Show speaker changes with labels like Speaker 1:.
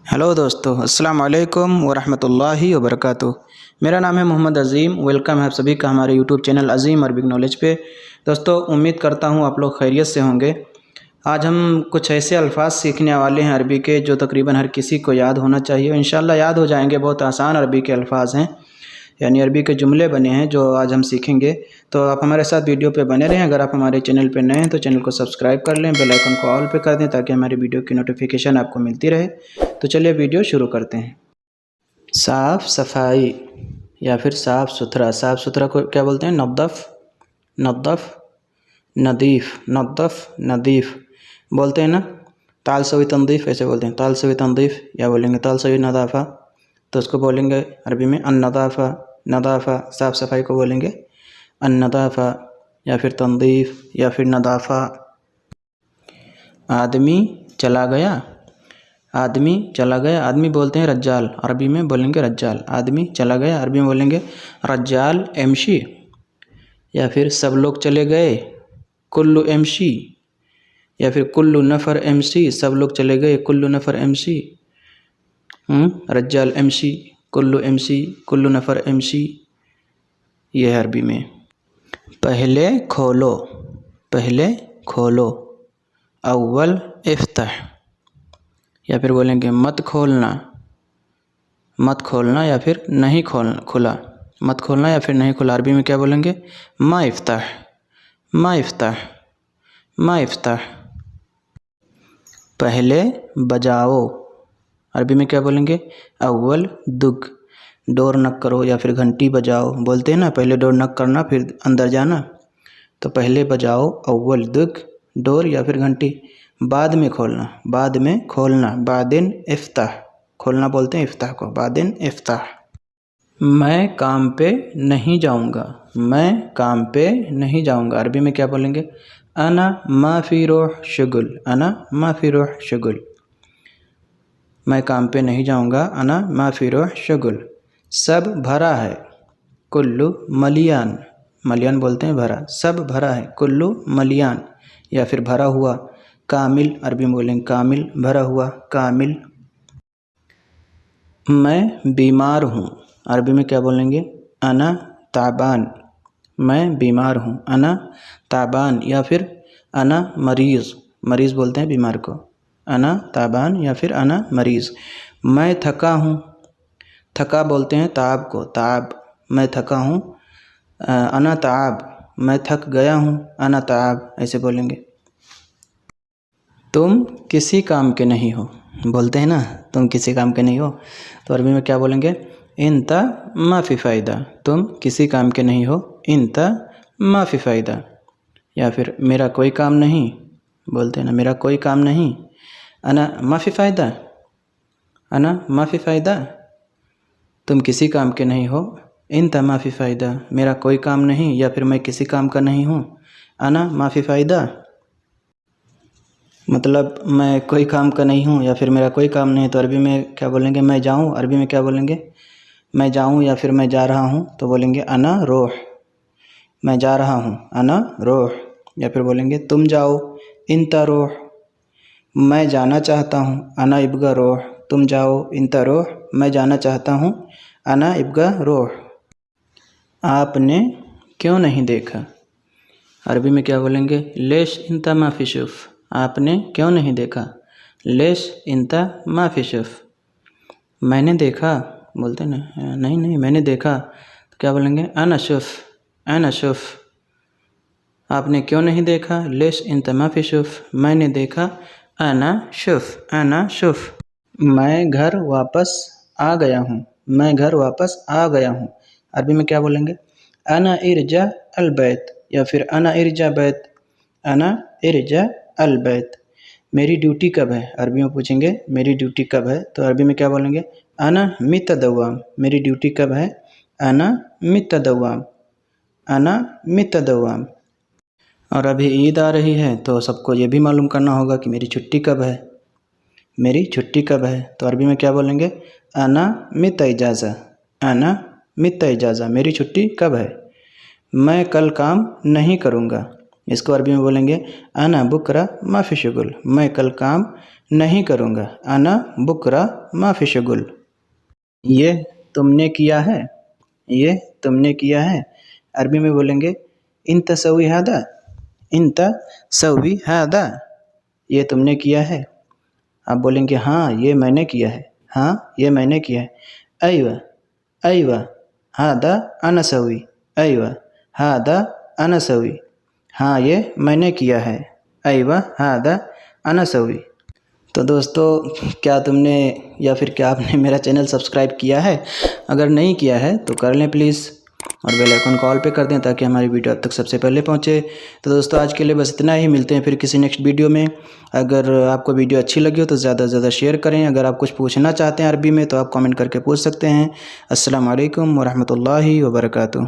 Speaker 1: Hello दोस्तों, अस्सलाम वालेकुम वरहमतुल्लाहि वबरकातुह। मेरा नाम है मोहम्मद अज़ीम। वेलकम है आप सभी का हमारे यूट्यूब चैनल अज़ीम अरबिक नॉलेज पे। दोस्तों, उम्मीद करता हूँ आप लोग खैरियत से होंगे। आज हम कुछ ऐसे अल्फाज सीखने वाले हैं अरबी के जो तकरीबन हर किसी को याद होना चाहिए। इंशाल्लाह याद हो जाएंगे। बहुत आसान अरबी के अल्फाज हैं, यानी अरबी के जुमले बने हैं जो आज हम सीखेंगे। तो आप हमारे साथ वीडियो पे बने रहें। अगर आप हमारे चैनल पे नए हैं तो चैनल को सब्सक्राइब कर लें, बेल आइकन को ऑल पे कर दें ताकि हमारी वीडियो की नोटिफिकेशन आपको मिलती रहे। तो चलिए वीडियो शुरू करते हैं। साफ़ सफाई या फिर साफ़ सुथरा। साफ़ सुथरा को क्या बोलते हैं? नद्दफ़, नद्दफ़, नदीफ़, नद्दफ़, नदीफ़ बोलते हैं ना। ताल सवी तंदीफ़ ऐसे बोलते हैं, ताल सवी तंदीफ़, या बोलेंगे ताल सवी नदाफ़ा। तो उसको बोलेंगे अरबी में अन्नदाफ़ा। नदाफ़ा साफ़ सफाई को बोलेंगे अन्नदाफ़ा, या फिर तंदीफ़, या फिर नदाफ़ा। आदमी चला गया, आदमी चला गया। आदमी बोलते हैं रज्जाल, अरबी में बोलेंगे रज्जाल। आदमी चला गया अरबी में बोलेंगे रज्जाल एमशी, या फिर सब लोग चले गए कुल्लु एमशी, या फिर कुल्लु नफ़र एमसी, सब लोग चले गए कुल्लु नफ़र एमसी। रज्जाल एमसी, कुल्लु एमसी, कुल्लु नफ़र एमसी, ये है अरबी में। पहले खोलो, पहले खोलो। अव्वल इफ्तह, या फिर बोलेंगे मत खोलना, मत खोलना, या फिर नहीं खुला। मत खोलना या फिर नहीं खुला। अरबी में क्या बोलेंगे? मा इफ्तह, मा इफ्तह, मा इफ्तह। पहले बजाओ। अरबी में क्या बोलेंगे? अव्वल दुग, डोर नक करो या फिर घंटी बजाओ। बोलते हैं ना पहले डोर नक करना फिर अंदर जाना। तो पहले बजाओ अव्वल दुग, डोर या फिर घंटी। बाद में खोलना, बाद में खोलना। बादिन इफ्ताह, खोलना बोलते हैं इफ्ताह को, बादिन इफ्ताह। मैं काम पे नहीं जाऊंगा, मैं काम पे नहीं जाऊंगा। अरबी में क्या बोलेंगे? अना मा फी रूह शुगुल, अना मा फी रूह शुगुल। मैं काम पे नहीं जाऊंगा, अना मा फी रूह शुगुल। सब भरा है, कुल्लु मलियान, मलियान बोलते हैं भरा। सब भरा है, कुल्लु मलियान, या फिर भरा हुआ। कामिल, अरबी में बोलेंगे कामिल, भरा हुआ, कामिल। मैं बीमार हूँ। अरबी में क्या बोलेंगे? अना ताबान, मैं बीमार हूँ, अना ताबान, या फिर अना मरीज़, मरीज़ बोलते हैं बीमार को। अना ताबान या फिर अना मरीज़। मैं थका हूँ, थका बोलते हैं ताब को, ताब। मैं थका हूँ, अना ताब, मैं थक गया हूँ, अना ताब, ऐसे बोलेंगे। तुम किसी काम के नहीं हो, बोलते हैं ना तुम किसी काम के नहीं हो। तो अरबी में क्या बोलेंगे? इंता माफ़ी फ़ायदा, तुम किसी काम के नहीं हो, इंता माफ़ी फ़ायदा। या फिर मेरा कोई काम नहीं, बोलते हैं ना मेरा कोई काम नहीं, अना माफ़ी फ़ायदा, अना माफ़ी फ़ायदा। तुम किसी काम के नहीं हो, इंता माफ़ी फ़ायदा, मेरा कोई काम नहीं या फिर मैं किसी काम का नहीं हूँ, अना माफ़ी फ़ायदा। मतलब मैं कोई काम का नहीं हूँ या फिर मेरा कोई काम नहीं। तो अरबी में क्या बोलेंगे? मैं जाऊँ। अरबी में क्या बोलेंगे? मैं जाऊँ या फिर मैं जा रहा हूँ, तो बोलेंगे अना रोह, मैं जा रहा हूँ, अना रोह। या फिर बोलेंगे तुम जाओ, इंता रोह। मैं जाना चाहता हूँ, अना इब्गा रोह, तुम जाओ, इंता रोह, मैं जाना चाहता हूँ, अना इब्गा रोह। आपने क्यों नहीं देखा? अरबी में क्या बोलेंगे? लेश इंता माफ़ी शुफ़, आपने क्यों नहीं देखा, लेश इंता माफ़ी शुफ़। मैंने देखा, बोलते ना नहीं नहीं मैंने देखा, तो क्या बोलेंगे? अना शुफ़, अना शुफ़। आपने क्यों नहीं देखा? लेश इंता माफ़ी शुफ़, मैंने देखा, अना शुफ़, अना शुफ़। मैं घर वापस आ गया हूँ, मैं घर वापस आ गया हूँ। अरबी में क्या बोलेंगे? अना इरजा अल बैत, या फिर अना इरजा बैत, अना इरजा अल बैत। मेरी ड्यूटी कब है? अरबी में पूछेंगे मेरी ड्यूटी कब है, तो अरबी में क्या बोलेंगे? अना मित्ता दवाम, मेरी ड्यूटी कब है, अना मित्ता दवाम, अना मित्ता दवाम। और अभी ईद आ रही है तो सबको ये भी मालूम करना होगा कि मेरी छुट्टी कब है, मेरी छुट्टी कब है। तो अरबी में क्या बोलेंगे? अना मित्ता इजाज़ा, अना मित्ता इजाज़ा, मेरी छुट्टी कब है। मैं कल काम नहीं करूँगा, इसको अरबी में बोलेंगे अना बुकरा माफ़ी शुगुल, मैं कल काम نہیں کروں گا، انا بکرا ما فی شغل، یہ تم نے کیا ہے، یہ تم نے کیا ہے، عربی میں بولیں گے انت سوی ہذا، انت سوی ہذا، یہ تم نے کیا ہے، آپ بولیں گے ہاں یہ میں نے کیا ہے، ہاں یہ میں نے کیا ہے، ایوہ ایوہ ہذا انا سوی، ایوہ ہذا انا سوی، ہاں یہ میں نے کیا ہے، ایوہ ہذا انا سوی۔ تو دوستو، کیا تم نے یا پھر کیا آپ نے میرا چینل سبسکرائب کیا ہے؟ اگر نہیں کیا ہے تو کر لیں پلیز، اور بیل آئیکن کو آل پہ کر دیں تاکہ ہماری ویڈیو اب تک سب سے پہلے پہنچے۔ تو دوستو آج کے لیے بس اتنا ہی، ملتے ہیں پھر کسی نیکسٹ ویڈیو میں۔ اگر آپ کو ویڈیو اچھی لگی ہو تو زیادہ سے زیادہ شیئر کریں، اگر آپ کچھ پوچھنا چاہتے ہیں عربی میں تو آپ کامنٹ کر کے پوچھ سکتے ہیں۔ السلام علیکم ورحمۃ اللہ وبرکاتہ۔